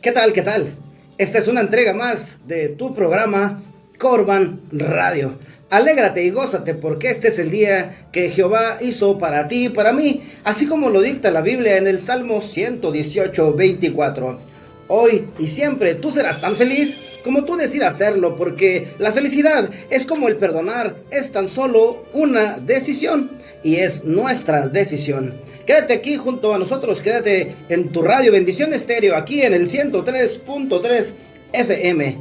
¿Qué tal? ¿Qué tal? Esta es una entrega más de tu programa Corban Radio. Alégrate y gózate porque este es el día que Jehová hizo para ti y para mí, así como lo dicta la Biblia en el Salmo 118:24. Hoy y siempre tú serás tan feliz como tú decidas hacerlo, porque la felicidad es como el perdonar, es tan solo una decisión y es nuestra decisión. Quédate aquí junto a nosotros, quédate en tu radio Bendición Estéreo, aquí en el 103.3 FM.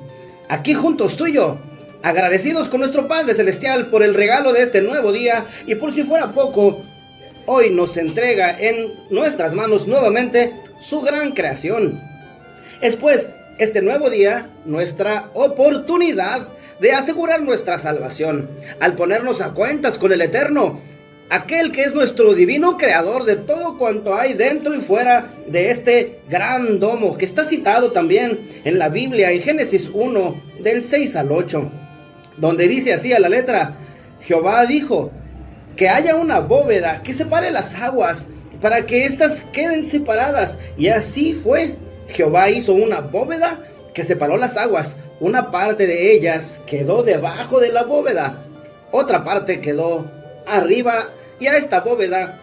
Aquí juntos tú y yo, agradecidos con nuestro Padre Celestial por el regalo de este nuevo día, y por si fuera poco, hoy nos entrega en nuestras manos nuevamente su gran creación. Es pues este nuevo día nuestra oportunidad de asegurar nuestra salvación, al ponernos a cuentas con el Eterno, aquel que es nuestro divino creador de todo cuanto hay dentro y fuera de este gran domo, que está citado también en la Biblia en Génesis 1, del 6 al 8, donde dice así a la letra: Jehová dijo, que haya una bóveda que separe las aguas, para que éstas queden separadas, y así fue. Jehová hizo una bóveda que separó las aguas. Una parte de ellas quedó debajo de la bóveda, otra parte quedó arriba, y a esta bóveda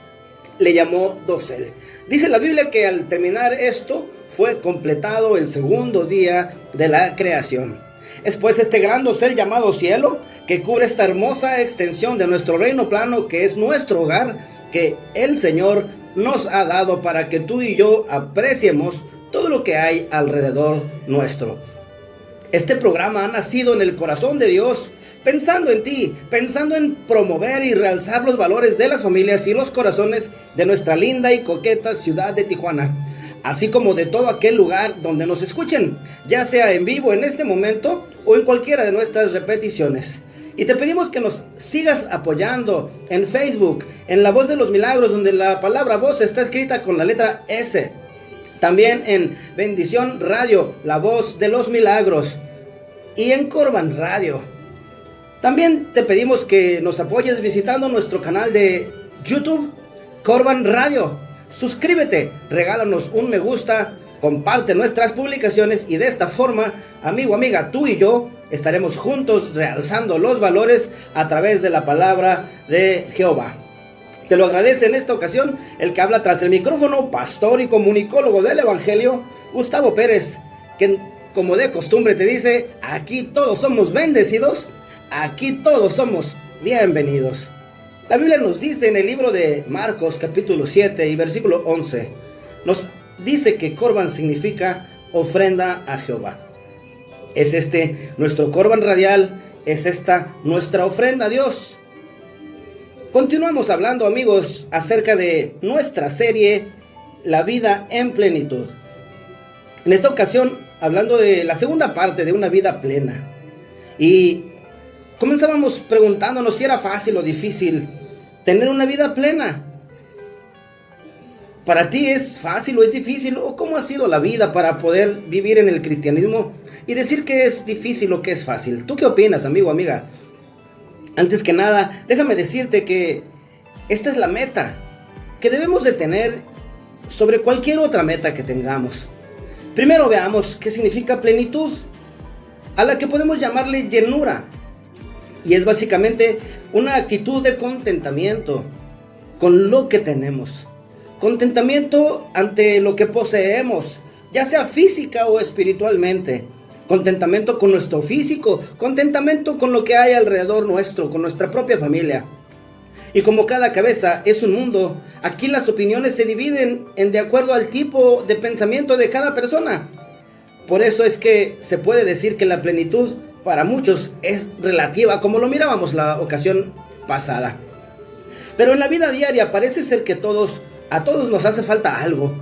le llamó dosel. Dice la Biblia que al terminar esto fue completado el segundo día de la creación. Es pues este gran dosel llamado cielo, que cubre esta hermosa extensión de nuestro reino plano, que es nuestro hogar, que el Señor nos ha dado para que tú y yo apreciemos todo lo que hay alrededor nuestro. Este programa ha nacido en el corazón de Dios, pensando en ti, pensando en promover y realzar los valores de las familias y los corazones de nuestra linda y coqueta ciudad de Tijuana, así como de todo aquel lugar donde nos escuchen, ya sea en vivo en este momento o en cualquiera de nuestras repeticiones. Y te pedimos que nos sigas apoyando en Facebook, en La Voz de los Milagros, donde la palabra voz está escrita con la letra S. También en Bendición Radio, La Voz de los Milagros, y en Corban Radio. También te pedimos que nos apoyes visitando nuestro canal de YouTube, Corban Radio. Suscríbete, regálanos un me gusta, comparte nuestras publicaciones, y de esta forma, amigo, amiga, tú y yo estaremos juntos realzando los valores a través de la palabra de Jehová. Te lo agradece en esta ocasión el que habla tras el micrófono, pastor y comunicólogo del Evangelio, Gustavo Pérez, que como de costumbre te dice: aquí todos somos bendecidos, aquí todos somos bienvenidos. La Biblia nos dice en el libro de Marcos capítulo 7 y versículo 11, nos dice que Corban significa ofrenda a Jehová. Es este nuestro Corban radial, es esta nuestra ofrenda a Dios. Continuamos hablando, amigos, acerca de nuestra serie La vida en plenitud. En esta ocasión, hablando de la segunda parte de una vida plena. Y comenzábamos preguntándonos si era fácil o difícil tener una vida plena. ¿Para ti es fácil o es difícil? ¿O cómo ha sido la vida para poder vivir en el cristianismo y decir que es difícil o que es fácil? ¿Tú qué opinas, amigo, amiga? Antes que nada, déjame decirte que esta es la meta que debemos de tener sobre cualquier otra meta que tengamos. Primero veamos qué significa plenitud, a la que podemos llamarle llenura. Y es básicamente una actitud de contentamiento con lo que tenemos. Contentamiento ante lo que poseemos, ya sea física o espiritualmente. Contentamiento con nuestro físico, contentamiento con lo que hay alrededor nuestro, con nuestra propia familia. Y como cada cabeza es un mundo, aquí las opiniones se dividen de acuerdo al tipo de pensamiento de cada persona. Por eso es que se puede decir que la plenitud para muchos es relativa, como lo mirábamos la ocasión pasada. Pero en la vida diaria parece ser que a todos nos hace falta algo,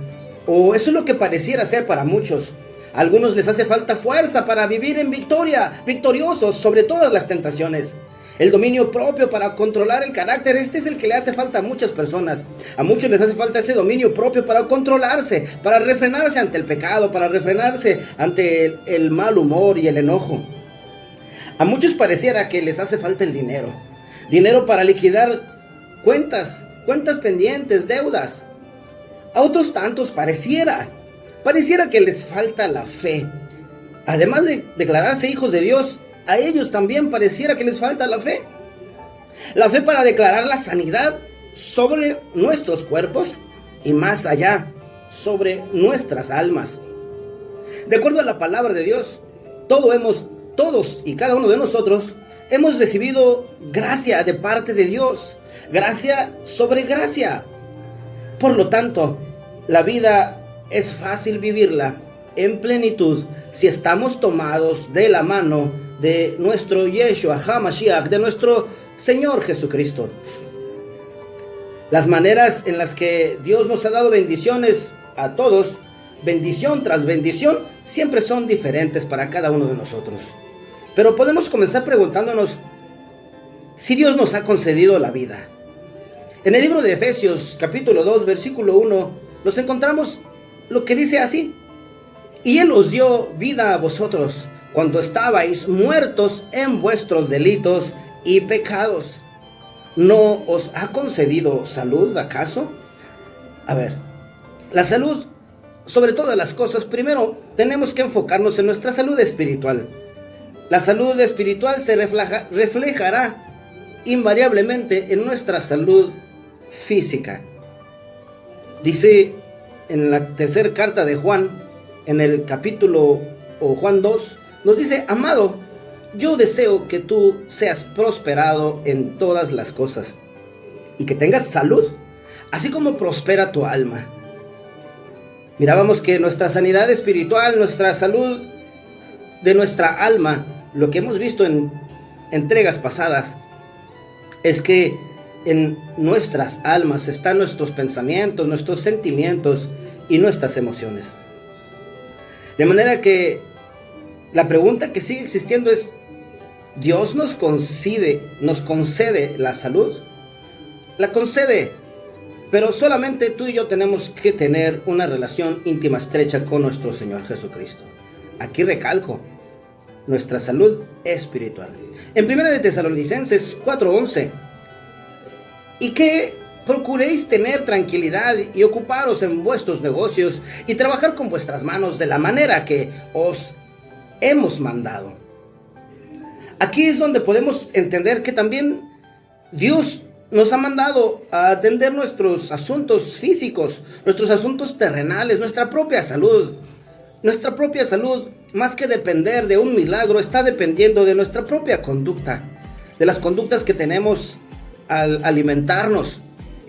o eso es lo que pareciera ser para muchos. A algunos les hace falta fuerza para vivir en victoria, victoriosos sobre todas las tentaciones. El dominio propio para controlar el carácter, este es el que le hace falta a muchas personas. A muchos les hace falta ese dominio propio para controlarse, para refrenarse ante el pecado, para refrenarse ante el mal humor y el enojo. A muchos pareciera que les hace falta el dinero. Dinero para liquidar cuentas pendientes, deudas. A otros tantos pareciera Pareciera que les falta la fe. Además de declararse hijos de Dios, a ellos también pareciera que les falta la fe. La fe para declarar la sanidad sobre nuestros cuerpos y más allá, sobre nuestras almas. De acuerdo a la palabra de Dios, todos y cada uno de nosotros hemos recibido gracia de parte de Dios, gracia sobre gracia. Por lo tanto, la vida es fácil vivirla en plenitud si estamos tomados de la mano de nuestro Yeshua HaMashiach, de nuestro Señor Jesucristo. Las maneras en las que Dios nos ha dado bendiciones a todos, bendición tras bendición, siempre son diferentes para cada uno de nosotros. Pero podemos comenzar preguntándonos si Dios nos ha concedido la vida. En el libro de Efesios, capítulo 2, versículo 1, nos encontramos lo que dice así: y Él os dio vida a vosotros cuando estabais muertos en vuestros delitos y pecados. ¿No os ha concedido salud, acaso? A ver, la salud, sobre todas las cosas, primero tenemos que enfocarnos en nuestra salud espiritual. La salud espiritual se reflejará invariablemente en nuestra salud física. Dice en la tercera carta de Juan, en el capítulo Juan 2, nos dice: amado, yo deseo que tú seas prosperado en todas las cosas y que tengas salud, así como prospera tu alma. Mirábamos que nuestra sanidad espiritual, nuestra salud de nuestra alma, lo que hemos visto en entregas pasadas, es que en nuestras almas están nuestros pensamientos, nuestros sentimientos y nuestras emociones. De manera que la pregunta que sigue existiendo es: ¿Dios nos concede la salud? La concede, pero solamente tú y yo tenemos que tener una relación íntima, estrecha con nuestro Señor Jesucristo. Aquí recalco, nuestra salud espiritual. En 1 de Tesalonicenses 4:11, y que procuréis tener tranquilidad y ocuparos en vuestros negocios y trabajar con vuestras manos de la manera que os hemos mandado. Aquí es donde podemos entender que también Dios nos ha mandado a atender nuestros asuntos físicos, nuestros asuntos terrenales, nuestra propia salud. Nuestra propia salud, más que depender de un milagro, está dependiendo de nuestra propia conducta, de las conductas que tenemos al alimentarnos,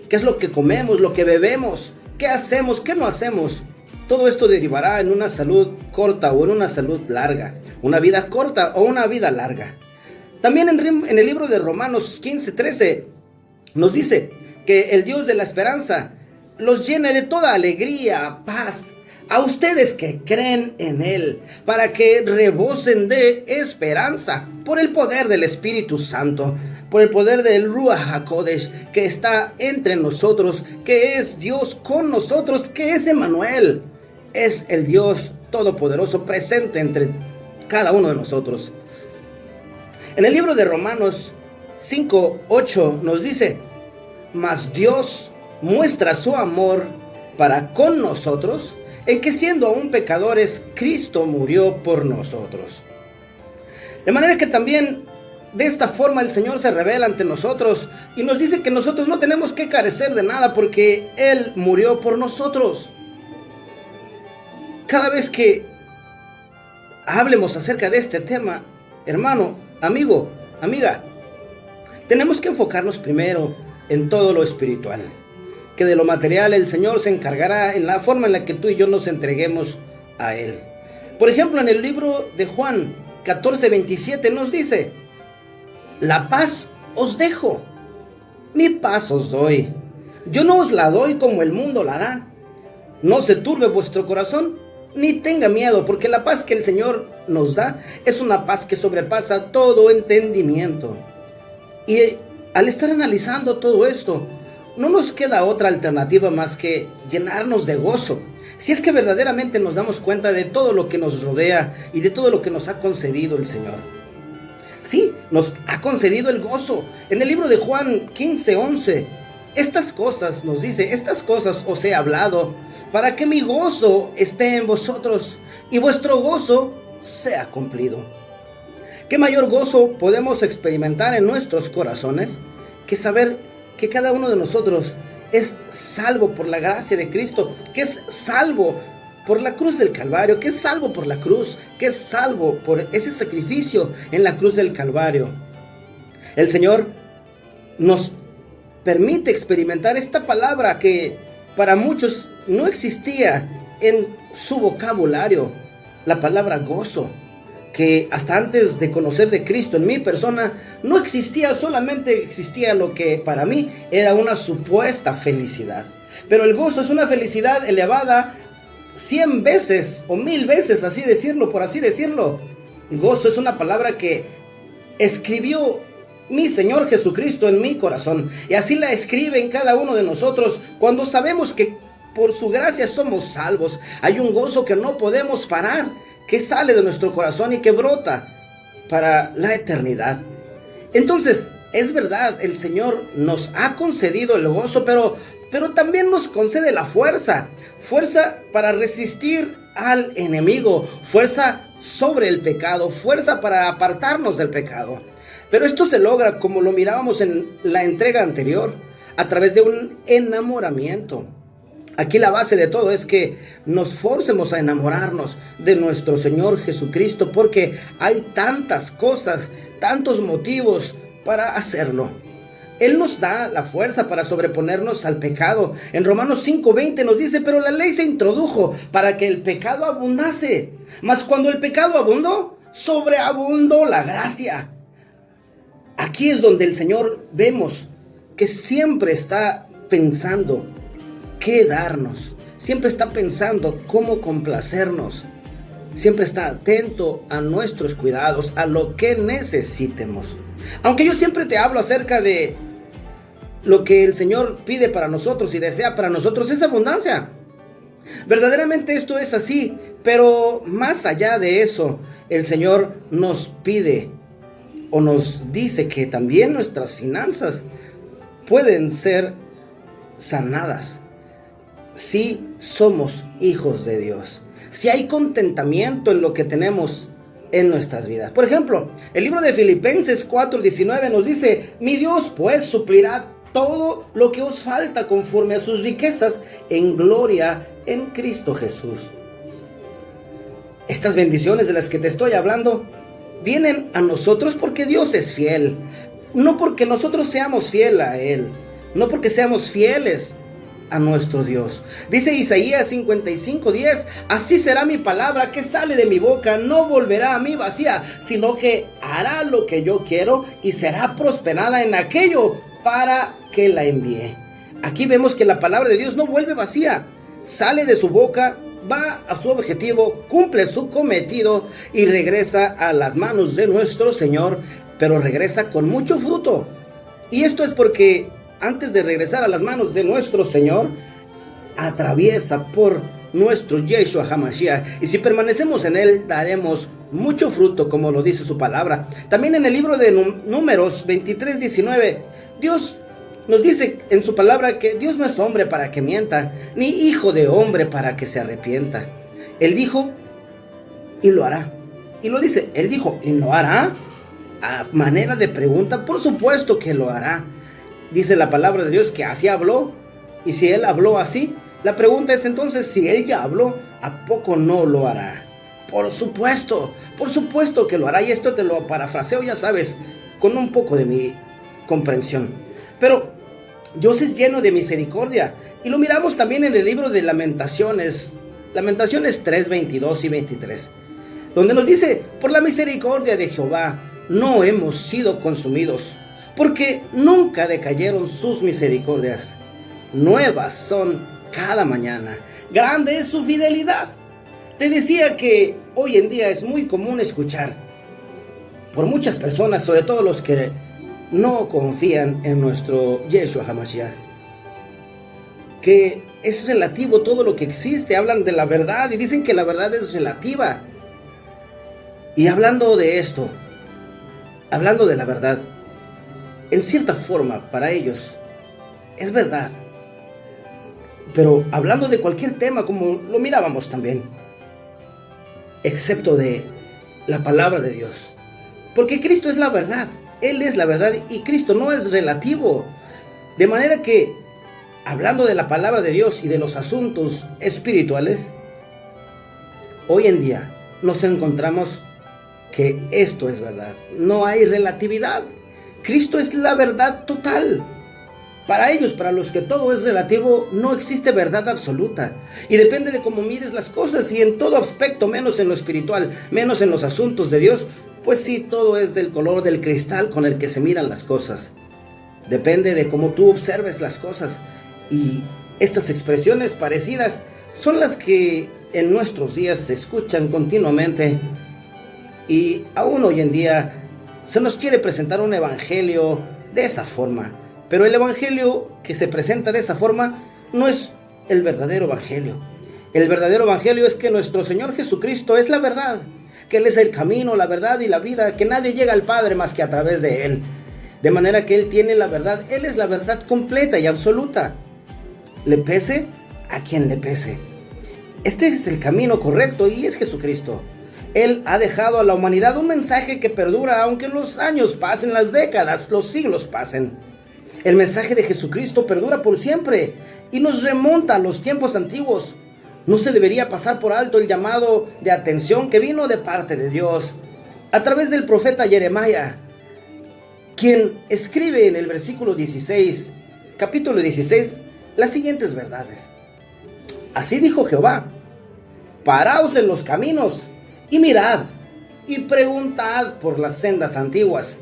qué es lo que comemos, lo que bebemos, qué hacemos, qué no hacemos. Todo esto derivará en una salud corta o en una salud larga, una vida corta o una vida larga. También en el libro de Romanos 15:13 nos dice que el Dios de la esperanza los llene de toda alegría, paz, a ustedes que creen en Él, para que rebosen de esperanza por el poder del Espíritu Santo, por el poder del Ruach HaKodesh que está entre nosotros, que es Dios con nosotros, que es Emmanuel, es el Dios todopoderoso presente entre cada uno de nosotros. En el libro de Romanos 5:8 nos dice: mas Dios muestra su amor para con nosotros, en que siendo aún pecadores, Cristo murió por nosotros. De manera que también de esta forma el Señor se revela ante nosotros y nos dice que nosotros no tenemos que carecer de nada porque Él murió por nosotros. Cada vez que hablemos acerca de este tema, hermano, amigo, amiga, tenemos que enfocarnos primero en todo lo espiritual, que de lo material el Señor se encargará en la forma en la que tú y yo nos entreguemos a Él. Por ejemplo, en el libro de Juan 14:27 nos dice: la paz os dejo, mi paz os doy. Yo no os la doy como el mundo la da. No se turbe vuestro corazón, ni tenga miedo, porque la paz que el Señor nos da es una paz que sobrepasa todo entendimiento. Y al estar analizando todo esto, no nos queda otra alternativa más que llenarnos de gozo, si es que verdaderamente nos damos cuenta de todo lo que nos rodea y de todo lo que nos ha concedido el Señor. Sí, nos ha concedido el gozo. En el libro de Juan 15:11, estas cosas nos dice: estas cosas os he hablado para que mi gozo esté en vosotros y vuestro gozo sea cumplido. ¿Qué mayor gozo podemos experimentar en nuestros corazones que saber que cada uno de nosotros es salvo por la gracia de Cristo, que es salvo por la cruz del Calvario, que es salvo por la cruz, que es salvo por ese sacrificio en la cruz del Calvario? El Señor nos permite experimentar esta palabra que para muchos no existía en su vocabulario, la palabra gozo, que hasta antes de conocer de Cristo en mi persona no existía, solamente existía lo que para mí era una supuesta felicidad. Pero el gozo es una felicidad elevada 100 veces o 1000 veces, así decirlo, por así decirlo. Gozo es una palabra que escribió mi Señor Jesucristo en mi corazón, y así la escribe en cada uno de nosotros cuando sabemos que por su gracia somos salvos. Hay un gozo que no podemos parar, que sale de nuestro corazón y que brota para la eternidad. Entonces, es verdad, el Señor nos ha concedido el gozo, pero también nos concede la fuerza para resistir al enemigo, fuerza sobre el pecado, fuerza para apartarnos del pecado. Pero esto se logra, como lo mirábamos en la entrega anterior, a través de un enamoramiento. Aquí la base de todo es que nos forcemos a enamorarnos de nuestro Señor Jesucristo, porque hay tantas cosas, tantos motivos para hacerlo. Él nos da la fuerza para sobreponernos al pecado. En Romanos 5:20 nos dice: pero la ley se introdujo para que el pecado abundase. Mas cuando el pecado abundó, sobreabundó la gracia. Aquí es donde el Señor vemos que siempre está pensando qué darnos, siempre está pensando cómo complacernos, siempre está atento a nuestros cuidados, a lo que necesitemos. Aunque yo siempre te hablo acerca de lo que el Señor pide para nosotros y desea para nosotros, es abundancia. Verdaderamente esto es así, pero más allá de eso, el Señor nos pide o nos dice que también nuestras finanzas pueden ser sanadas si somos hijos de Dios, si hay contentamiento en lo que tenemos en nuestras vidas. Por ejemplo, el libro de Filipenses 4:19 nos dice: mi Dios pues suplirá todo lo que os falta conforme a sus riquezas en gloria en Cristo Jesús. Estas bendiciones de las que te estoy hablando vienen a nosotros porque Dios es fiel, no porque nosotros seamos fieles a Él, no porque seamos fieles a nuestro Dios. Dice Isaías 55:10: así será mi palabra que sale de mi boca, no volverá a mí vacía, sino que hará lo que yo quiero y será prosperada en aquello para que la envíe. Aquí vemos que la palabra de Dios no vuelve vacía, sale de su boca, va a su objetivo, cumple su cometido y regresa a las manos de nuestro Señor, pero regresa con mucho fruto. Y esto es porque antes de regresar a las manos de nuestro Señor, atraviesa por nuestro Yeshua HaMashiach, y si permanecemos en Él, daremos mucho fruto, como lo dice su palabra. También en el libro de Números 23:19, Dios nos dice en su palabra que Dios no es hombre para que mienta, ni hijo de hombre para que se arrepienta. Él dijo y lo hará. Y lo dice, Él dijo y lo hará. A manera de pregunta, por supuesto que lo hará. Dice la palabra de Dios que así habló, y si Él habló así, la pregunta es entonces, si Él ya habló, ¿a poco no lo hará? Por supuesto que lo hará, y esto te lo parafraseo, ya sabes, con un poco de mi comprensión. Pero Dios es lleno de misericordia, y lo miramos también en el libro de Lamentaciones 3:22 y 23, donde nos dice: por la misericordia de Jehová no hemos sido consumidos, porque nunca decayeron sus misericordias. Nuevas son cada mañana. Grande es su fidelidad. Te decía que hoy en día es muy común escuchar por muchas personas, sobre todo los que no confían en nuestro Yeshua HaMashiach, que es relativo todo lo que existe. Hablan de la verdad y dicen que la verdad es relativa. Y hablando de esto, hablando de la verdad, en cierta forma para ellos es verdad, Pero hablando de cualquier tema, como lo mirábamos también, excepto de la palabra de Dios. Porque Cristo es la verdad, Él es la verdad y Cristo no es relativo. De manera que, hablando de la palabra de Dios y de los asuntos espirituales, hoy en día nos encontramos que esto es verdad. No hay relatividad. Cristo es la verdad total. Para ellos, para los que todo es relativo, no existe verdad absoluta. Y depende de cómo mires las cosas y en todo aspecto, menos en lo espiritual, menos en los asuntos de Dios, pues sí, todo es del color del cristal con el que se miran las cosas. Depende de cómo tú observes las cosas. Y estas expresiones parecidas son las que en nuestros días se escuchan continuamente. Y aún hoy en día se nos quiere presentar un evangelio de esa forma. Pero el evangelio que se presenta de esa forma no es el verdadero evangelio. El verdadero evangelio es que nuestro Señor Jesucristo es la verdad, que Él es el camino, la verdad y la vida, que nadie llega al Padre más que a través de Él. De manera que Él tiene la verdad, Él es la verdad completa y absoluta. Le pese a quien le pese. Este es el camino correcto y es Jesucristo. Él ha dejado a la humanidad un mensaje que perdura aunque los años pasen, las décadas, los siglos pasen. El mensaje de Jesucristo perdura por siempre y nos remonta a los tiempos antiguos. No se debería pasar por alto el llamado de atención que vino de parte de Dios a través del profeta Jeremías, quien escribe en el versículo 16, capítulo 16, las siguientes verdades. Así dijo Jehová: paraos en los caminos y mirad y preguntad por las sendas antiguas,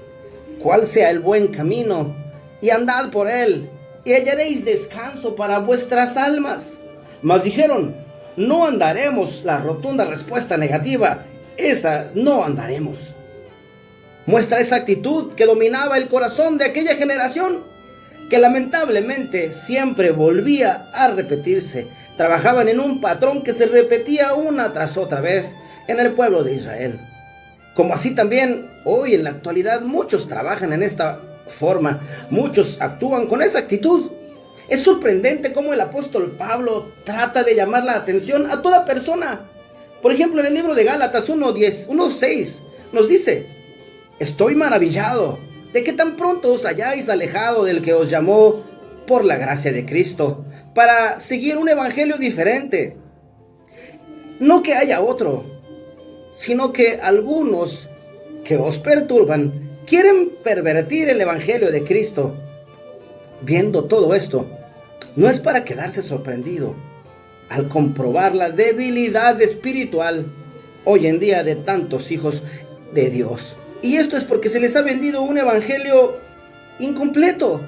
cuál sea el buen camino, y andad por él, y hallaréis descanso para vuestras almas. Mas dijeron: no andaremos. La rotunda respuesta negativa, esa no andaremos. Muestra esa actitud que dominaba el corazón de aquella generación, que lamentablemente siempre volvía a repetirse. Trabajaban en un patrón que se repetía una tras otra vez en el pueblo de Israel. Como así también hoy en la actualidad muchos trabajan en esta forma, muchos actúan con esa actitud. Es sorprendente cómo el apóstol Pablo trata de llamar la atención a toda persona. Por ejemplo, en el libro de Gálatas 1:6 nos dice: estoy maravillado de que tan pronto os hayáis alejado del que os llamó por la gracia de Cristo, para seguir un evangelio diferente. No que haya otro, sino que algunos que os perturban quieren pervertir el evangelio de Cristo. Viendo todo esto, no es para quedarse sorprendido al comprobar la debilidad espiritual hoy en día de tantos hijos de Dios. Y esto es porque se les ha vendido un evangelio incompleto,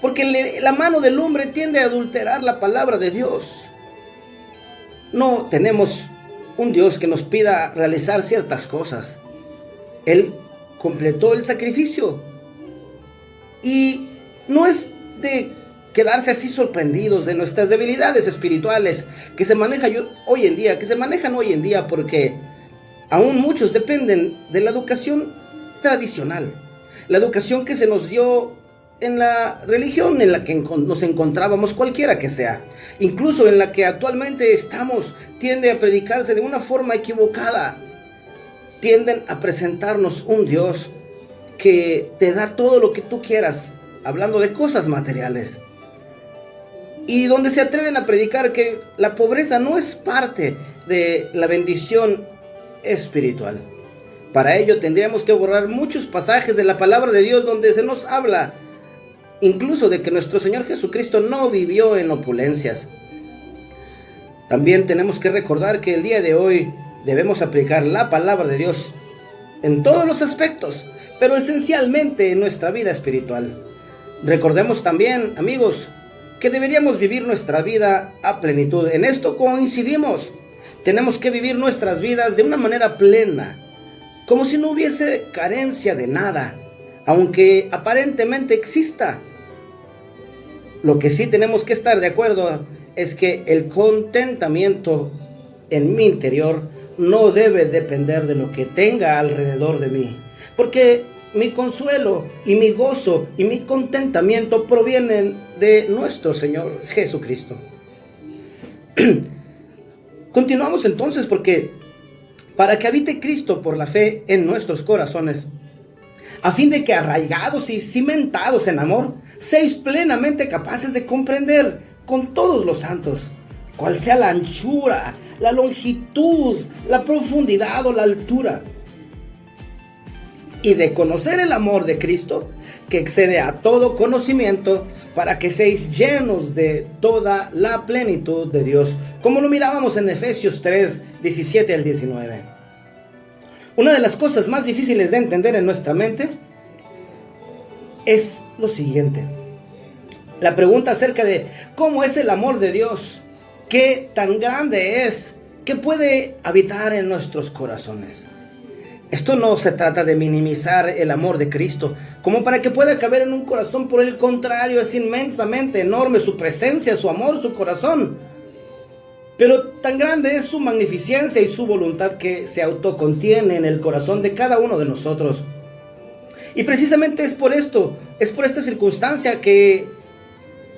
porque la mano del hombre tiende a adulterar la palabra de Dios. No tenemos un Dios que nos pida realizar ciertas cosas. Él completó el sacrificio. Y no es de quedarse así sorprendidos de nuestras debilidades espirituales que se manejan hoy en día, porque aún muchos dependen de la educación tradicional, la educación que se nos dio en la religión en la que nos encontrábamos, cualquiera que sea, incluso en la que actualmente estamos, tiende a predicarse de una forma equivocada. Tienden a presentarnos un Dios que te da todo lo que tú quieras, hablando de cosas materiales, y donde se atreven a predicar que la pobreza no es parte de la bendición espiritual. Para ello tendríamos que borrar muchos pasajes de la palabra de Dios donde se nos habla incluso de que nuestro Señor Jesucristo no vivió en opulencias. También tenemos que recordar que el día de hoy debemos aplicar la palabra de Dios en todos los aspectos, pero esencialmente en nuestra vida espiritual. Recordemos también, amigos, que deberíamos vivir nuestra vida a plenitud. En esto coincidimos. Tenemos que vivir nuestras vidas de una manera plena, como si no hubiese carencia de nada, aunque aparentemente exista. Lo que sí tenemos que estar de acuerdo es que el contentamiento en mi interior no debe depender de lo que tenga alrededor de mí, porque mi consuelo y mi gozo y mi contentamiento provienen de nuestro Señor Jesucristo. Continuamos entonces, porque para que habite Cristo por la fe en nuestros corazones, a fin de que arraigados y cimentados en amor, seáis plenamente capaces de comprender con todos los santos cuál sea la anchura, la longitud, la profundidad o la altura, y de conocer el amor de Cristo, que excede a todo conocimiento, para que seáis llenos de toda la plenitud de Dios, como lo mirábamos en Efesios 3, 17 al 19. Una de las cosas más difíciles de entender en nuestra mente es lo siguiente: la pregunta acerca de cómo es el amor de Dios, qué tan grande es, que puede habitar en nuestros corazones. Esto no se trata de minimizar el amor de Cristo como para que pueda caber en un corazón. Por el contrario, es inmensamente enorme su presencia, su amor, su corazón. Pero tan grande es su magnificencia y su voluntad que se autocontiene en el corazón de cada uno de nosotros. Y precisamente es por esta circunstancia que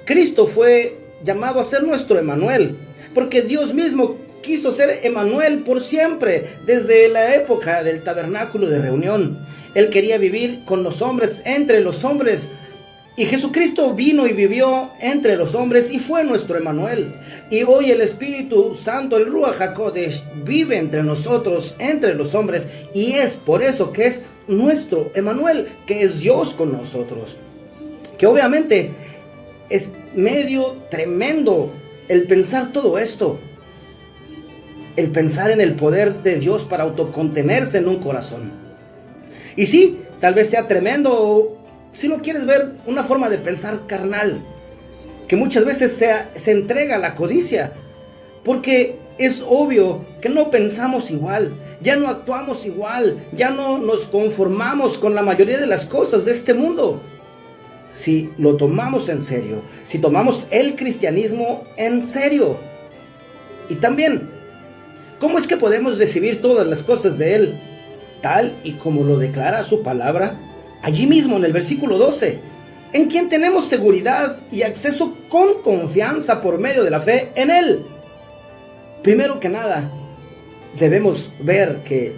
Cristo fue llamado a ser nuestro Emmanuel, porque Dios mismo quiso ser Emmanuel por siempre, desde la época del tabernáculo de reunión. Él quería vivir con los hombres, entre los hombres, y Jesucristo vino y vivió entre los hombres y fue nuestro Emmanuel. Y hoy el Espíritu Santo, el Ruach HaKodesh, vive entre nosotros, entre los hombres, y es por eso que es nuestro Emmanuel, que es Dios con nosotros. Que obviamente es medio tremendo el pensar todo esto, el pensar en el poder de Dios para autocontenerse en un corazón. Y sí, tal vez sea tremendo, si lo quieres ver, una forma de pensar carnal, que muchas veces se entrega a la codicia, porque es obvio que no pensamos igual, ya no actuamos igual, ya no nos conformamos con la mayoría de las cosas de este mundo. Si lo tomamos en serio, si tomamos el cristianismo en serio. Y también, ¿cómo es que podemos recibir todas las cosas de Él, tal y como lo declara su palabra allí mismo en el versículo 12, en quien tenemos seguridad y acceso con confianza por medio de la fe en Él? Primero que nada, debemos ver qué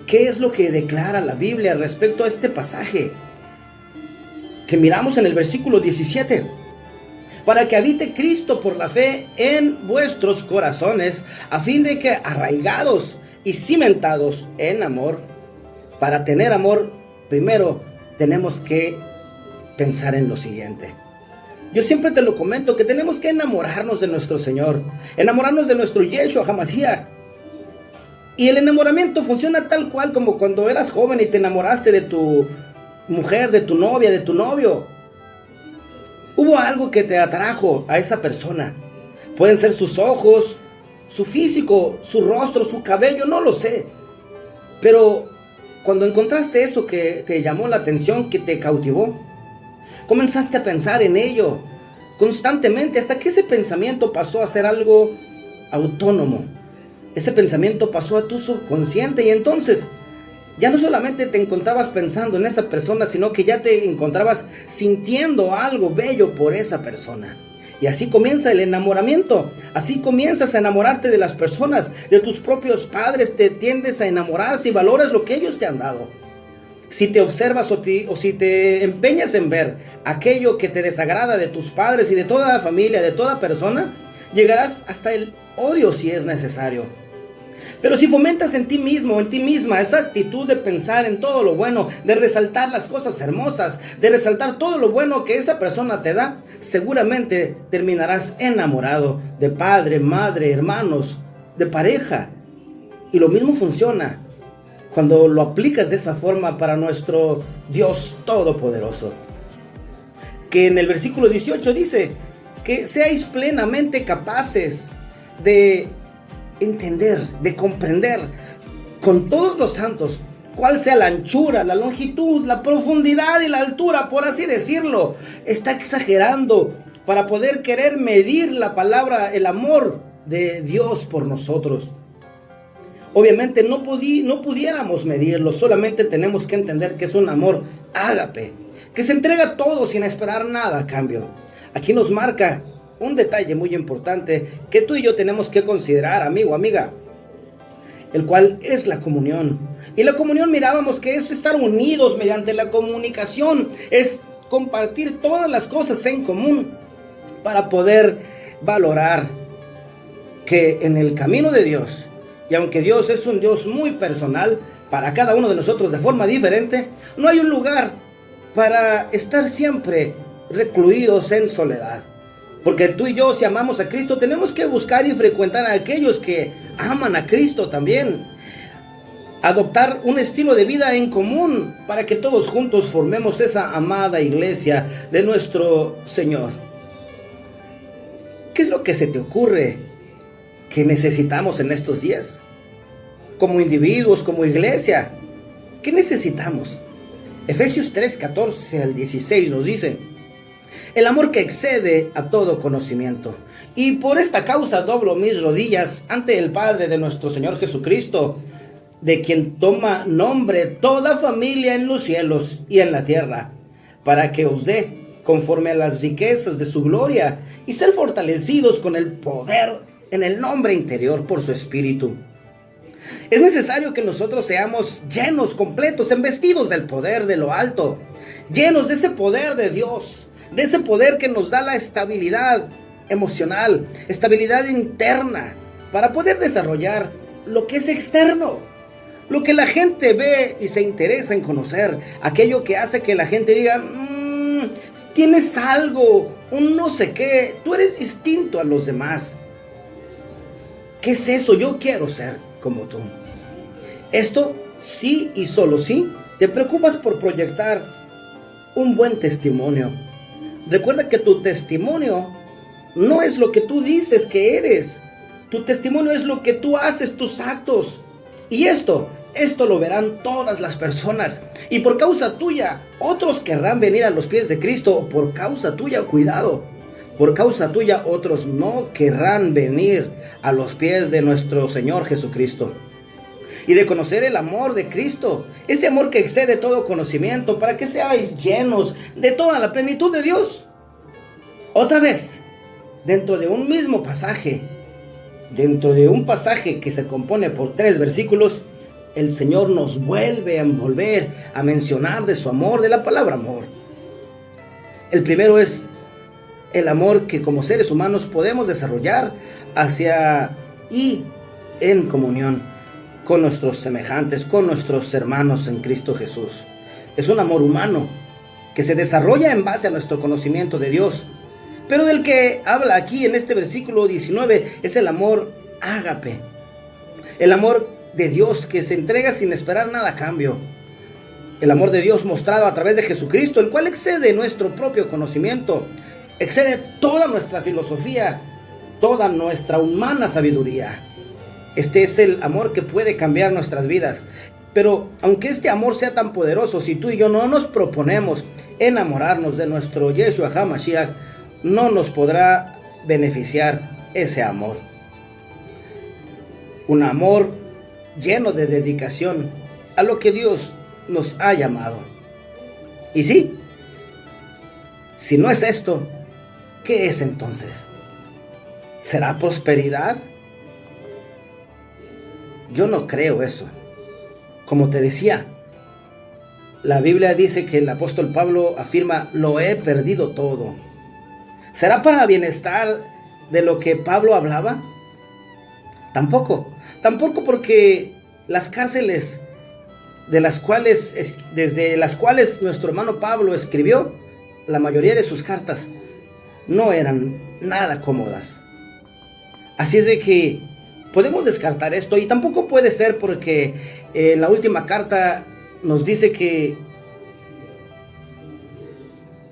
es lo que declara la Biblia respecto a este pasaje que miramos en el versículo 17. Para que habite Cristo por la fe en vuestros corazones, a fin de que arraigados y cimentados en amor. Para tener amor, primero tenemos que pensar en lo siguiente. Yo siempre te lo comento, que tenemos que enamorarnos de nuestro Señor, enamorarnos de nuestro Yeshua HaMashiach. Y el enamoramiento funciona tal cual como cuando eras joven y te enamoraste de tu mujer, de tu novia, de tu novio. Hubo algo que te atrajo a esa persona. Pueden ser sus ojos, su físico, su rostro, su cabello, no lo sé. Pero cuando encontraste eso que te llamó la atención, que te cautivó, comenzaste a pensar en ello constantemente, hasta que ese pensamiento pasó a ser algo autónomo. Ese pensamiento pasó a tu subconsciente, y entonces ya no solamente te encontrabas pensando en esa persona, sino que ya te encontrabas sintiendo algo bello por esa persona. Y así comienza el enamoramiento. Así comienzas a enamorarte de las personas, de tus propios padres. Te tiendes a enamorar si valoras lo que ellos te han dado. Si te observas o si te empeñas en ver aquello que te desagrada de tus padres y de toda la familia, de toda persona, llegarás hasta el odio si es necesario. Pero si fomentas en ti mismo o en ti misma esa actitud de pensar en todo lo bueno, de resaltar las cosas hermosas, de resaltar todo lo bueno que esa persona te da, seguramente terminarás enamorado de padre, madre, hermanos, de pareja. Y lo mismo funciona cuando lo aplicas de esa forma para nuestro Dios Todopoderoso, que en el versículo 18 dice que seáis plenamente capaces de entender, de comprender con todos los santos cuál sea la anchura, la longitud, la profundidad y la altura, por así decirlo. Está exagerando para poder querer medir la palabra, el amor de Dios por nosotros. Obviamente no pudiéramos medirlo, solamente tenemos que entender que es un amor ágape, que se entrega todo sin esperar nada a cambio. Aquí nos marca un detalle muy importante que tú y yo tenemos que considerar, amigo, amiga, el cual es la comunión. Y la comunión mirábamos que es estar unidos mediante la comunicación, es compartir todas las cosas en común para poder valorar que en el camino de Dios, y aunque Dios es un Dios muy personal para cada uno de nosotros de forma diferente, no hay un lugar para estar siempre recluidos en soledad. Porque tú y yo, si amamos a Cristo, tenemos que buscar y frecuentar a aquellos que aman a Cristo también. Adoptar un estilo de vida en común para que todos juntos formemos esa amada iglesia de nuestro Señor. ¿Qué es lo que se te ocurre que necesitamos en estos días? Como individuos, como iglesia, ¿qué necesitamos? Efesios 3, 14 al 16 nos dice: el amor que excede a todo conocimiento. Y por esta causa doblo mis rodillas ante el Padre de nuestro Señor Jesucristo, de quien toma nombre toda familia en los cielos y en la tierra, para que os dé, conforme a las riquezas de su gloria, y ser fortalecidos con el poder en el hombre interior por su Espíritu. Es necesario que nosotros seamos llenos, completos, embestidos del poder de lo alto, llenos de ese poder de Dios, de ese poder que nos da la estabilidad emocional, estabilidad interna, para poder desarrollar lo que es externo, lo que la gente ve y se interesa en conocer, aquello que hace que la gente diga: tienes algo, un no sé qué, tú eres distinto a los demás. ¿Qué es eso? Yo quiero ser como tú. Esto sí y solo sí te preocupas por proyectar un buen testimonio. Recuerda que tu testimonio no es lo que tú dices que eres. Tu testimonio es lo que tú haces, tus actos. Y esto lo verán todas las personas. Y por causa tuya, otros querrán venir a los pies de Cristo. Por causa tuya, cuidado. Por causa tuya, otros no querrán venir a los pies de nuestro Señor Jesucristo. Y de conocer el amor de Cristo, ese amor que excede todo conocimiento, para que seáis llenos de toda la plenitud de Dios. Otra vez, dentro de un mismo pasaje, dentro de un pasaje que se compone por 3 versículos, el Señor nos vuelve a envolver, a mencionar de su amor, de la palabra amor. El primero es el amor que como seres humanos podemos desarrollar hacia y en comunión con nuestros semejantes, con nuestros hermanos en Cristo Jesús. Es un amor humano que se desarrolla en base a nuestro conocimiento de Dios. Pero del que habla aquí en este versículo 19 es el amor ágape. El amor de Dios que se entrega sin esperar nada a cambio. El amor de Dios mostrado a través de Jesucristo, el cual excede nuestro propio conocimiento, excede toda nuestra filosofía, toda nuestra humana sabiduría. Este es el amor que puede cambiar nuestras vidas. Pero aunque este amor sea tan poderoso, si tú y yo no nos proponemos enamorarnos de nuestro Yeshua HaMashiach, no nos podrá beneficiar ese amor. Un amor lleno de dedicación a lo que Dios nos ha llamado. Y sí, si no es esto, ¿qué es entonces? ¿Será prosperidad? Yo no creo eso. Como te decía, la Biblia dice que el apóstol Pablo afirma: lo he perdido todo. ¿Será para bienestar de lo que Pablo hablaba? Tampoco porque las cárceles desde las cuales nuestro hermano Pablo escribió, la mayoría de sus cartas no eran nada cómodas. Así es de que podemos descartar esto, y tampoco puede ser porque en la última carta nos dice que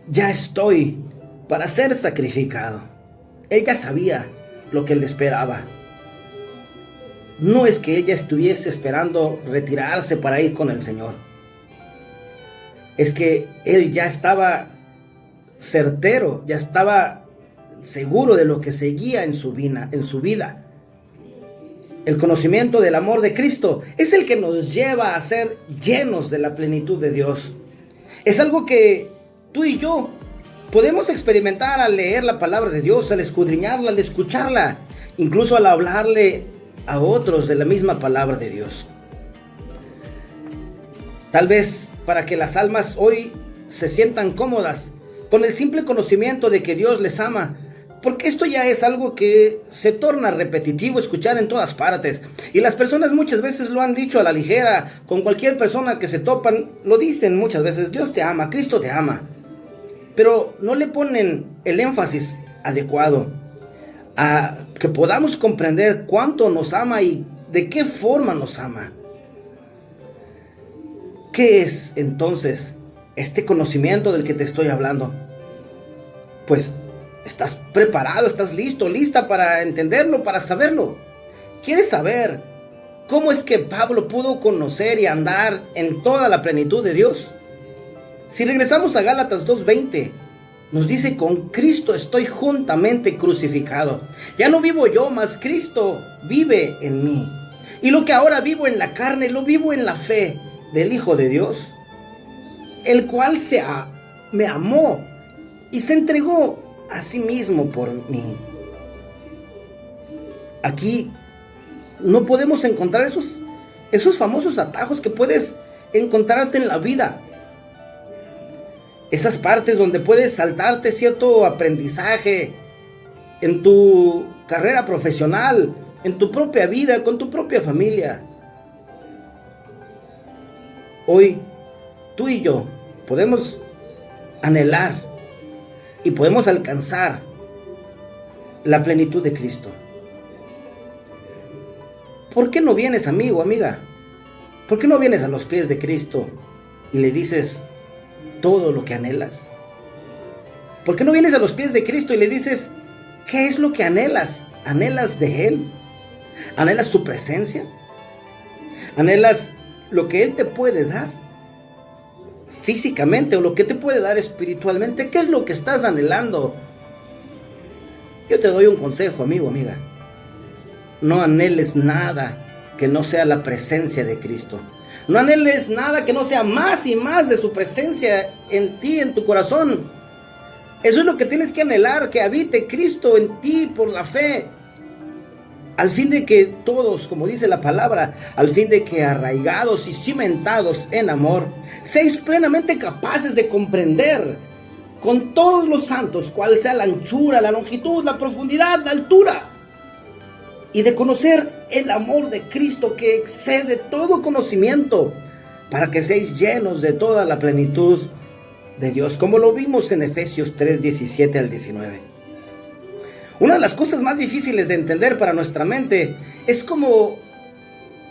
ya estoy para ser sacrificado. Él ya sabía lo que le esperaba. No es que ella estuviese esperando retirarse para ir con el Señor. Es que él ya estaba certero, ya estaba seguro de lo que seguía en su vida. El conocimiento del amor de Cristo es el que nos lleva a ser llenos de la plenitud de Dios. Es algo que tú y yo Podemos experimentar al leer la palabra de Dios, al escudriñarla, al escucharla, incluso al hablarle a otros de la misma palabra de Dios. Tal vez para que las almas hoy se sientan cómodas con el simple conocimiento de que Dios les ama, porque esto ya es algo que se torna repetitivo escuchar en todas partes, y las personas muchas veces lo han dicho a la ligera. Con cualquier persona que se topan lo dicen muchas veces: Dios te ama, Cristo te ama, pero no le ponen el énfasis adecuado a que podamos comprender cuánto nos ama y de qué forma nos ama. ¿Qué es entonces este conocimiento del que te estoy hablando? Pues estás preparado, estás listo, lista para entenderlo, para saberlo. ¿Quieres saber cómo es que Pablo pudo conocer y andar en toda la plenitud de Dios? Si regresamos a Gálatas 2:20, nos dice: con Cristo estoy juntamente crucificado. Ya no vivo yo, mas Cristo vive en mí. Y lo que ahora vivo en la carne, lo vivo en la fe del Hijo de Dios, el cual me amó y se entregó a sí mismo por mí. Aquí no podemos encontrar esos famosos atajos que puedes encontrarte en la vida. Esas partes donde puedes saltarte cierto aprendizaje en tu carrera profesional, en tu propia vida, con tu propia familia. Hoy, tú y yo podemos anhelar y podemos alcanzar la plenitud de Cristo. ¿Por qué no vienes, amigo, amiga? ¿Por qué no vienes a los pies de Cristo y le dices todo lo que anhelas? ¿Por qué no vienes a los pies de Cristo y le dices qué es lo que anhelas? ¿Anhelas de Él? ¿Anhelas su presencia? ¿Anhelas lo que Él te puede dar físicamente o lo que te puede dar espiritualmente? ¿Qué es lo que estás anhelando? Yo te doy un consejo, amigo, amiga. No anheles nada que no sea la presencia de Cristo. No anheles nada que no sea más y más de su presencia en ti, en tu corazón. Eso es lo que tienes que anhelar, que habite Cristo en ti por la fe. Al fin de que todos, como dice la palabra, al fin de que arraigados y cimentados en amor, seáis plenamente capaces de comprender con todos los santos cuál sea la anchura, la longitud, la profundidad, la altura, y de conocer el amor de Cristo que excede todo conocimiento, para que seáis llenos de toda la plenitud de Dios, como lo vimos en Efesios 3:17 al 19. Una de las cosas más difíciles de entender para nuestra mente es cómo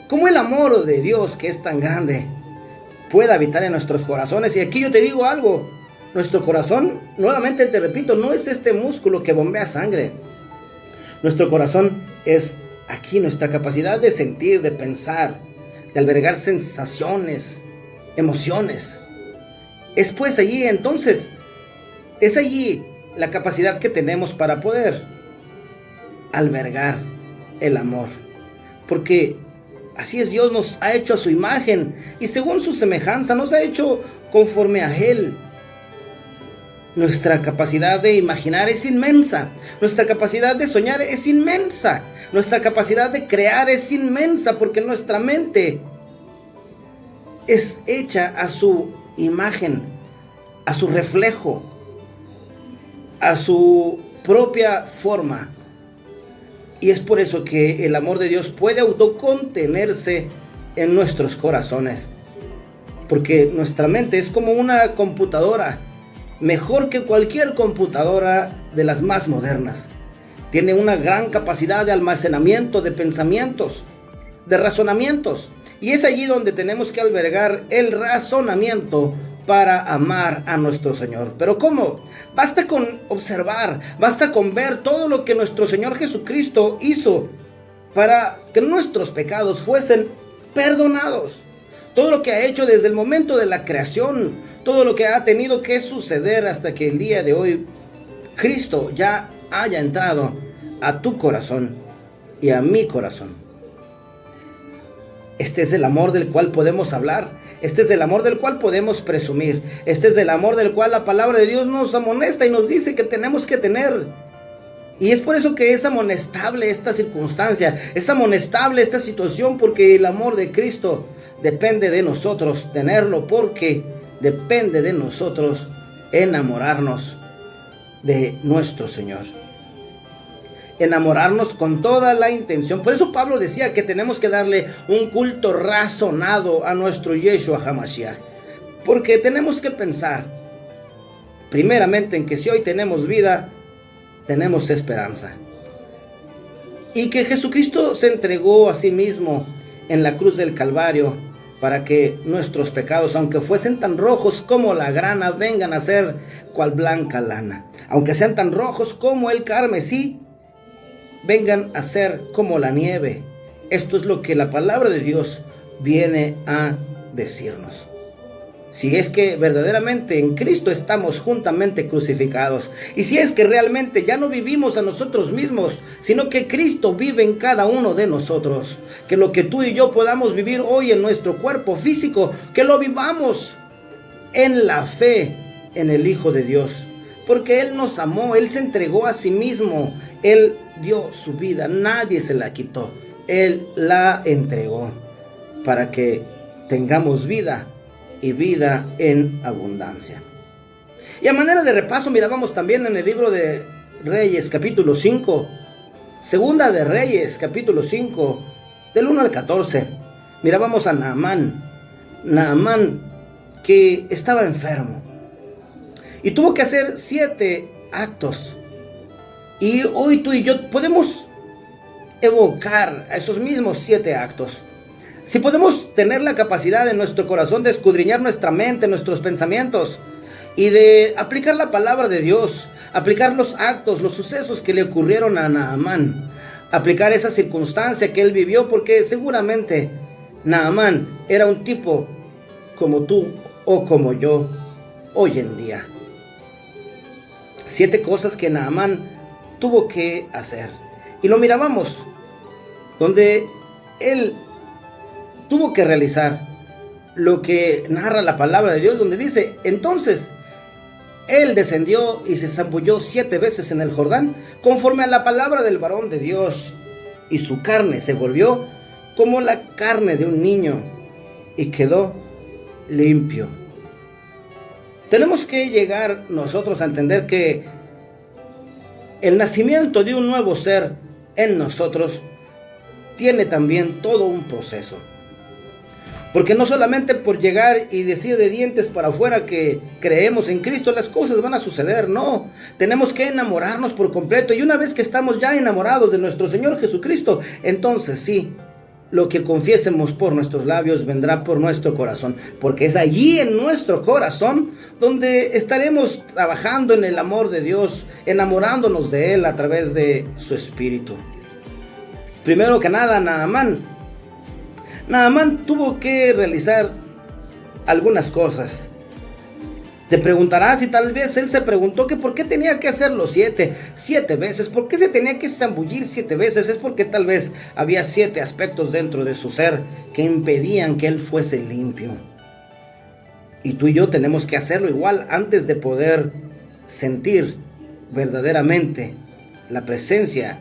el amor de Dios, que es tan grande, puede habitar en nuestros corazones. Y aquí yo te digo algo: nuestro corazón, nuevamente te repito, no es este músculo que bombea sangre. Nuestro corazón es aquí nuestra capacidad de sentir, de pensar, de albergar sensaciones, emociones. Es pues allí, entonces, es allí la capacidad que tenemos para poder albergar el amor, porque así es. Dios nos ha hecho a su imagen y según su semejanza, nos ha hecho conforme a Él. Nuestra capacidad de imaginar es inmensa, nuestra capacidad de soñar es inmensa, nuestra capacidad de crear es inmensa, porque nuestra mente es hecha a su imagen, a su reflejo, a su propia forma. Y es por eso que el amor de Dios puede autocontenerse en nuestros corazones, porque nuestra mente es como una computadora, mejor que cualquier computadora de las más modernas. Tiene una gran capacidad de almacenamiento de pensamientos, de razonamientos, y es allí donde tenemos que albergar el razonamiento para amar a nuestro Señor. ¿Pero cómo? Basta con observar, basta con ver todo lo que nuestro Señor Jesucristo hizo para que nuestros pecados fuesen perdonados. Todo lo que ha hecho desde el momento de la creación, todo lo que ha tenido que suceder hasta que el día de hoy Cristo ya haya entrado a tu corazón y a mi corazón. Este es el amor del cual podemos hablar. Este es el amor del cual podemos presumir. Este es el amor del cual la palabra de Dios nos amonesta y nos dice que tenemos que tener. Y es por eso que es amonestable esta circunstancia, es amonestable esta situación, porque el amor de Cristo depende de nosotros tenerlo, porque depende de nosotros enamorarnos de nuestro Señor. Enamorarnos con toda la intención. Por eso Pablo decía que tenemos que darle un culto razonado a nuestro Yeshua HaMashiach. Porque tenemos que pensar primeramente en que si hoy tenemos vida, tenemos esperanza. Y que Jesucristo se entregó a sí mismo en la cruz del Calvario para que nuestros pecados, aunque fuesen tan rojos como la grana, vengan a ser cual blanca lana. Aunque sean tan rojos como el carmesí, vengan a ser como la nieve. Esto es lo que la palabra de Dios viene a decirnos. Si es que verdaderamente en Cristo estamos juntamente crucificados, y si es que realmente ya no vivimos a nosotros mismos, sino que Cristo vive en cada uno de nosotros, que lo que tú y yo podamos vivir hoy en nuestro cuerpo físico, que lo vivamos en la fe en el Hijo de Dios, porque Él nos amó, Él se entregó a sí mismo, Él dio su vida, nadie se la quitó, Él la entregó para que tengamos vida y vida en abundancia. Y a manera de repaso mirábamos también en el libro de Reyes capítulo 5, segunda de Reyes capítulo 5, del 1 al 14, mirábamos a Naamán que estaba enfermo y tuvo que hacer 7 actos. Y hoy tú y yo podemos evocar a esos mismos 7 actos. Si podemos tener la capacidad en nuestro corazón de escudriñar nuestra mente, nuestros pensamientos, y de aplicar la palabra de Dios, aplicar los actos, los sucesos que le ocurrieron a Naamán, aplicar esa circunstancia que él vivió, porque seguramente Naamán era un tipo como tú o como yo hoy en día. 7 cosas que Naamán tuvo que hacer. Y lo mirábamos, donde él tuvo que realizar lo que narra la palabra de Dios, donde dice: entonces él descendió y se zambulló 7 veces en el Jordán, conforme a la palabra del varón de Dios, y su carne se volvió como la carne de un niño, y quedó limpio. Tenemos que llegar nosotros a entender que el nacimiento de un nuevo ser en nosotros tiene también todo un proceso. Porque no solamente por llegar y decir de dientes para afuera que creemos en Cristo, las cosas van a suceder. No, tenemos que enamorarnos por completo. Y una vez que estamos ya enamorados de nuestro Señor Jesucristo, entonces sí, lo que confiesemos por nuestros labios vendrá por nuestro corazón. Porque es allí en nuestro corazón donde estaremos trabajando en el amor de Dios, enamorándonos de Él a través de su Espíritu. Primero que nada, Naamán tuvo que realizar algunas cosas. Te preguntarás si tal vez él se preguntó que por qué tenía que hacerlo 7 veces, por qué se tenía que zambullir 7 veces. Es porque tal vez había 7 aspectos dentro de su ser que impedían que él fuese limpio. Y tú y yo tenemos que hacerlo igual antes de poder sentir verdaderamente la presencia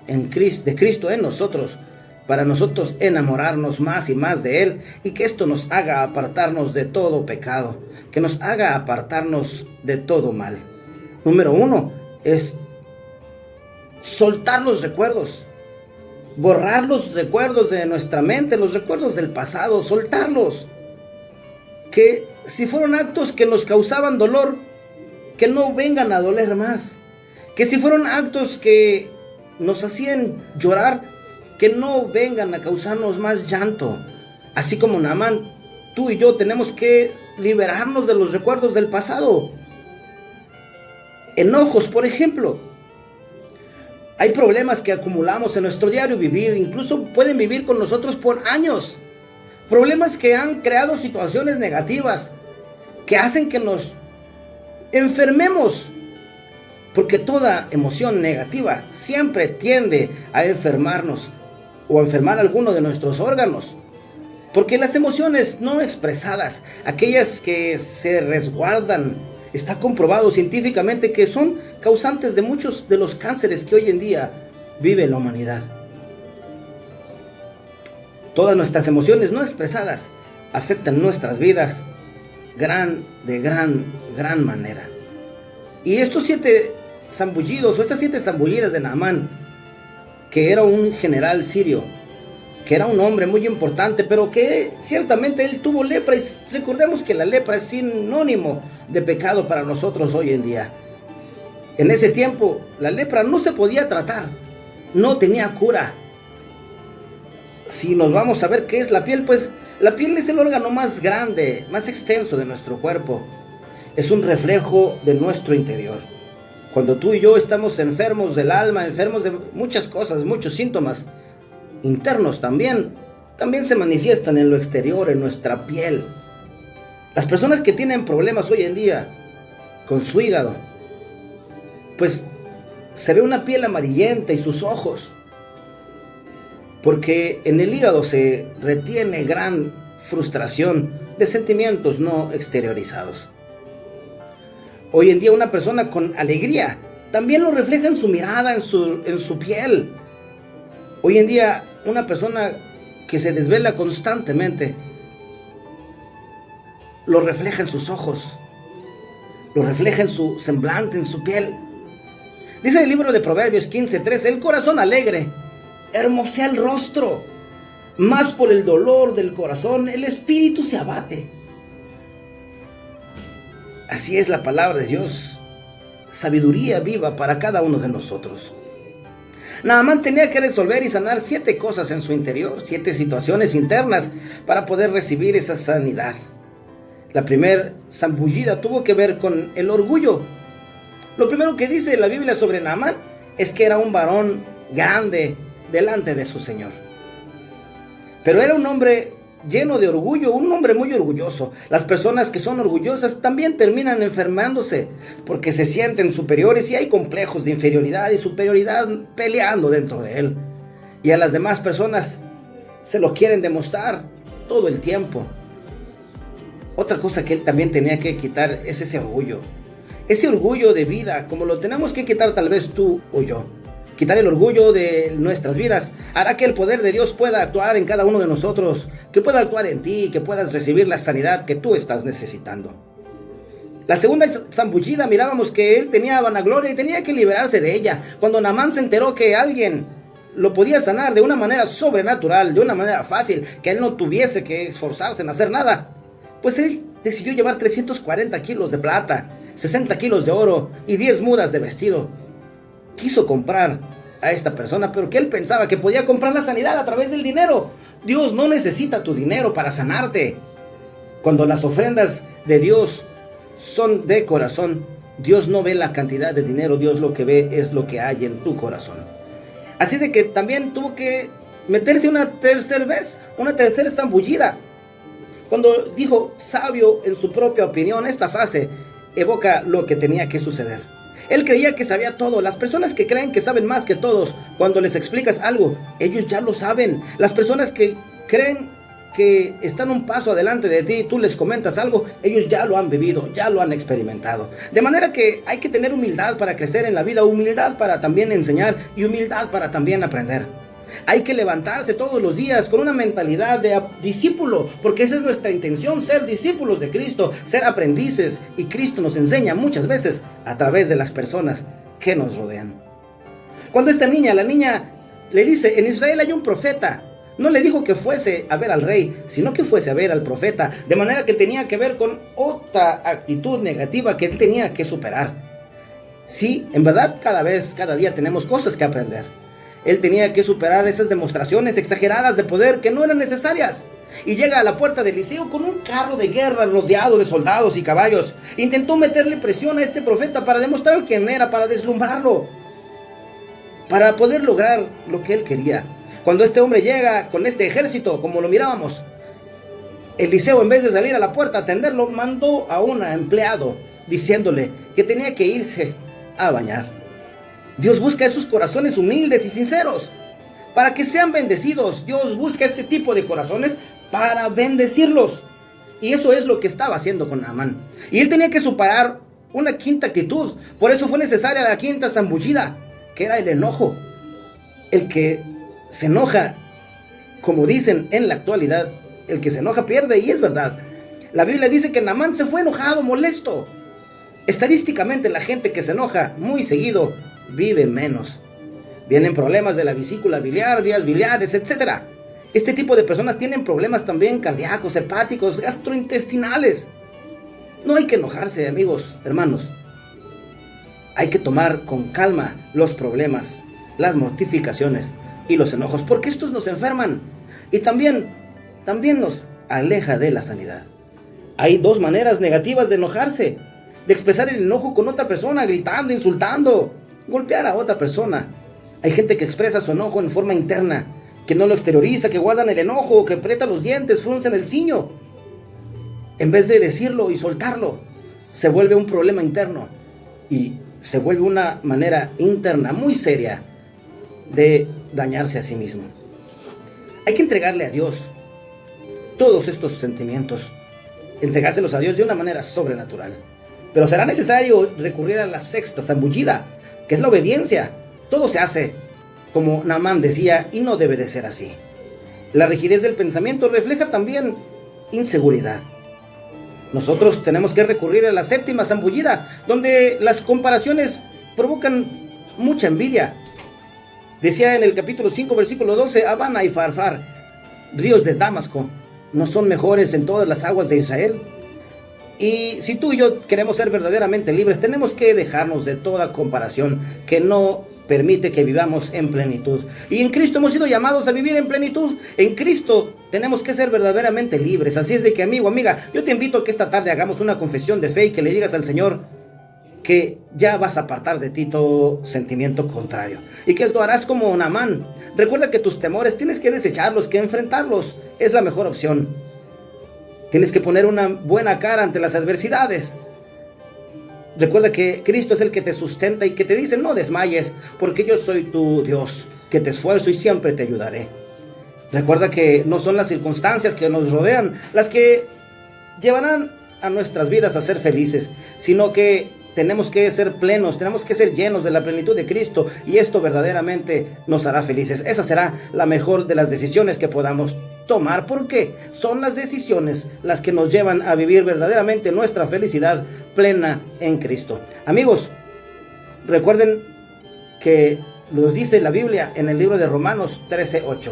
de Cristo en nosotros, para nosotros enamorarnos más y más de Él, y que esto nos haga apartarnos de todo pecado, que nos haga apartarnos de todo mal. Número 1 es soltar los recuerdos, borrar los recuerdos de nuestra mente, los recuerdos del pasado, soltarlos. Que si fueron actos que nos causaban dolor, que no vengan a doler más. Que si fueron actos que nos hacían llorar, que no vengan a causarnos más llanto. Así como Naamán, tú y yo tenemos que liberarnos de los recuerdos del pasado. Enojos, por ejemplo. Hay problemas que acumulamos en nuestro diario vivir, incluso pueden vivir con nosotros por años. Problemas que han creado situaciones negativas, que hacen que nos enfermemos. Porque toda emoción negativa siempre tiende a enfermarnos, o enfermar alguno de nuestros órganos. Porque las emociones no expresadas, aquellas que se resguardan, está comprobado científicamente que son causantes de muchos de los cánceres que hoy en día vive la humanidad. Todas nuestras emociones no expresadas afectan nuestras vidas de gran manera. Y estos 7 zambullidos, o estas 7 zambullidas de Naamán, que era un general sirio, que era un hombre muy importante, pero que ciertamente él tuvo lepra, y recordemos que la lepra es sinónimo de pecado para nosotros hoy en día. En ese tiempo la lepra no se podía tratar, no tenía cura. Si nos vamos a ver qué es la piel, pues la piel es el órgano más grande, más extenso de nuestro cuerpo. Es un reflejo de nuestro interior. Cuando tú y yo estamos enfermos del alma, enfermos de muchas cosas, muchos síntomas internos también se manifiestan en lo exterior, en nuestra piel. Las personas que tienen problemas hoy en día con su hígado, pues se ve una piel amarillenta y sus ojos, porque en el hígado se retiene gran frustración de sentimientos no exteriorizados. Hoy en día una persona con alegría también lo refleja en su mirada, en su piel. Hoy en día una persona que se desvela constantemente lo refleja en sus ojos, lo refleja en su semblante, en su piel. Dice el libro de Proverbios 15:13, el corazón alegre hermosea el rostro, mas por el dolor del corazón el espíritu se abate. Así es la palabra de Dios, sabiduría viva para cada uno de nosotros. Naamán tenía que resolver y sanar 7 cosas en su interior, 7 situaciones internas para poder recibir esa sanidad. La primera zambullida tuvo que ver con el orgullo. Lo primero que dice la Biblia sobre Naamán es que era un varón grande delante de su Señor. Pero era un hombre lleno de orgullo, un hombre muy orgulloso. Las personas que son orgullosas también terminan enfermándose porque se sienten superiores y hay complejos de inferioridad y superioridad peleando dentro de él. Y a las demás personas se lo quieren demostrar todo el tiempo. Otra cosa que él también tenía que quitar es ese orgullo de vida, como lo tenemos que quitar tal vez tú o yo. Quitar el orgullo de nuestras vidas hará que el poder de Dios pueda actuar en cada uno de nosotros, que pueda actuar en ti, que puedas recibir la sanidad que tú estás necesitando. La segunda zambullida, mirábamos que él tenía vanagloria y tenía que liberarse de ella. Cuando Naamán se enteró que alguien lo podía sanar de una manera sobrenatural, de una manera fácil, que él no tuviese que esforzarse en hacer nada, pues él decidió llevar 340 kilos de plata, 60 kilos de oro y 10 mudas de vestido. Quiso comprar a esta persona, pero que él pensaba que podía comprar la sanidad a través del dinero. Dios no necesita tu dinero para sanarte. Cuando las ofrendas de Dios son de corazón, Dios no ve la cantidad de dinero, Dios lo que ve es lo que hay en tu corazón. Así de que también tuvo que meterse una tercera zambullida. Cuando dijo sabio en su propia opinión, esta frase evoca lo que tenía que suceder. Él creía que sabía todo. Las personas que creen que saben más que todos, cuando les explicas algo, ellos ya lo saben. Las personas que creen que están un paso adelante de ti, tú les comentas algo, ellos ya lo han vivido, ya lo han experimentado. De manera que hay que tener humildad para crecer en la vida, humildad para también enseñar y humildad para también aprender. Hay que levantarse todos los días con una mentalidad de discípulo, porque esa es nuestra intención, ser discípulos de Cristo, ser aprendices, y Cristo nos enseña muchas veces a través de las personas que nos rodean. Cuando la niña le dice, en Israel hay un profeta, no le dijo que fuese a ver al rey, sino que fuese a ver al profeta, de manera que tenía que ver con otra actitud negativa que él tenía que superar. Sí, en verdad cada día tenemos cosas que aprender. Él tenía que superar esas demostraciones exageradas de poder que no eran necesarias. Y llega a la puerta de Eliseo con un carro de guerra rodeado de soldados y caballos. Intentó meterle presión a este profeta para demostrar quién era, para deslumbrarlo, para poder lograr lo que él quería. Cuando este hombre llega con este ejército, como lo mirábamos, Eliseo, en vez de salir a la puerta a atenderlo, mandó a un empleado diciéndole que tenía que irse a bañar. Dios busca esos corazones humildes y sinceros para que sean bendecidos. Dios busca este tipo de corazones para bendecirlos. Y eso es lo que estaba haciendo con Naamán. Y él tenía que superar una quinta actitud. Por eso fue necesaria la quinta zambullida, que era el enojo. El que se enoja, como dicen en la actualidad, el que se enoja pierde, y es verdad. La Biblia dice que Naamán se fue enojado, molesto. Estadísticamente, la gente que se enoja muy seguido vive menos. Vienen problemas de la vesícula biliar, vías biliares, etc. Este tipo de personas tienen problemas también cardíacos, hepáticos, gastrointestinales. No hay que enojarse, amigos, hermanos. Hay que tomar con calma los problemas, las mortificaciones y los enojos, porque estos nos enferman y también nos aleja de la sanidad. Hay dos maneras negativas de enojarse: de expresar el enojo con otra persona, gritando, insultando, golpear a otra persona. Hay gente que expresa su enojo en forma interna, que no lo exterioriza, que guardan el enojo, que aprieta los dientes, fruncen el ceño. En vez de decirlo y soltarlo, se vuelve un problema interno y se vuelve una manera interna muy seria de dañarse a sí mismo. Hay que entregarle a Dios todos estos sentimientos, entregárselos a Dios de una manera sobrenatural. Pero será necesario recurrir a la sexta zambullida, que es la obediencia. Todo se hace como Naamán decía, y no debe de ser así. La rigidez del pensamiento refleja también inseguridad. Nosotros tenemos que recurrir a la séptima zambullida, donde las comparaciones provocan mucha envidia. Decía en el capítulo 5, versículo 12, Abana y Farfar, ríos de Damasco, ¿no son mejores en todas las aguas de Israel? Y si tú y yo queremos ser verdaderamente libres, tenemos que dejarnos de toda comparación que no permite que vivamos en plenitud. Y en Cristo hemos sido llamados a vivir en plenitud. En Cristo tenemos que ser verdaderamente libres. Así es de que, amigo, amiga, yo te invito a que esta tarde hagamos una confesión de fe y que le digas al Señor que ya vas a apartar de ti todo sentimiento contrario y que tú harás como Naamán. Recuerda que tus temores tienes que desecharlos, que enfrentarlos es la mejor opción. Tienes que poner una buena cara ante las adversidades. Recuerda que Cristo es el que te sustenta y que te dice: no desmayes, porque yo soy tu Dios, que te esfuerzo y siempre te ayudaré. Recuerda que no son las circunstancias que nos rodean las que llevarán a nuestras vidas a ser felices, sino que tenemos que ser plenos, tenemos que ser llenos de la plenitud de Cristo, y esto verdaderamente nos hará felices. Esa será la mejor de las decisiones que podamos tomar, porque son las decisiones las que nos llevan a vivir verdaderamente nuestra felicidad plena en Cristo. Amigos, recuerden que nos dice la Biblia en el libro de Romanos 13:8.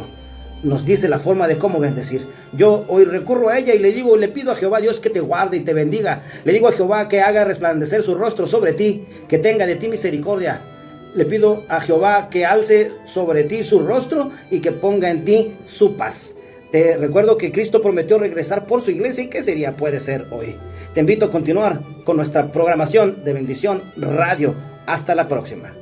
Nos dice la forma de cómo bendecir. Yo hoy recurro a ella y le pido a Jehová Dios que te guarde y te bendiga. Le digo a Jehová que haga resplandecer su rostro sobre ti, que tenga de ti misericordia. Le pido a Jehová que alce sobre ti su rostro y que ponga en ti su paz. Te recuerdo que Cristo prometió regresar por su iglesia, y que sería puede ser hoy. Te invito a continuar con nuestra programación de Bendición Radio. Hasta la próxima.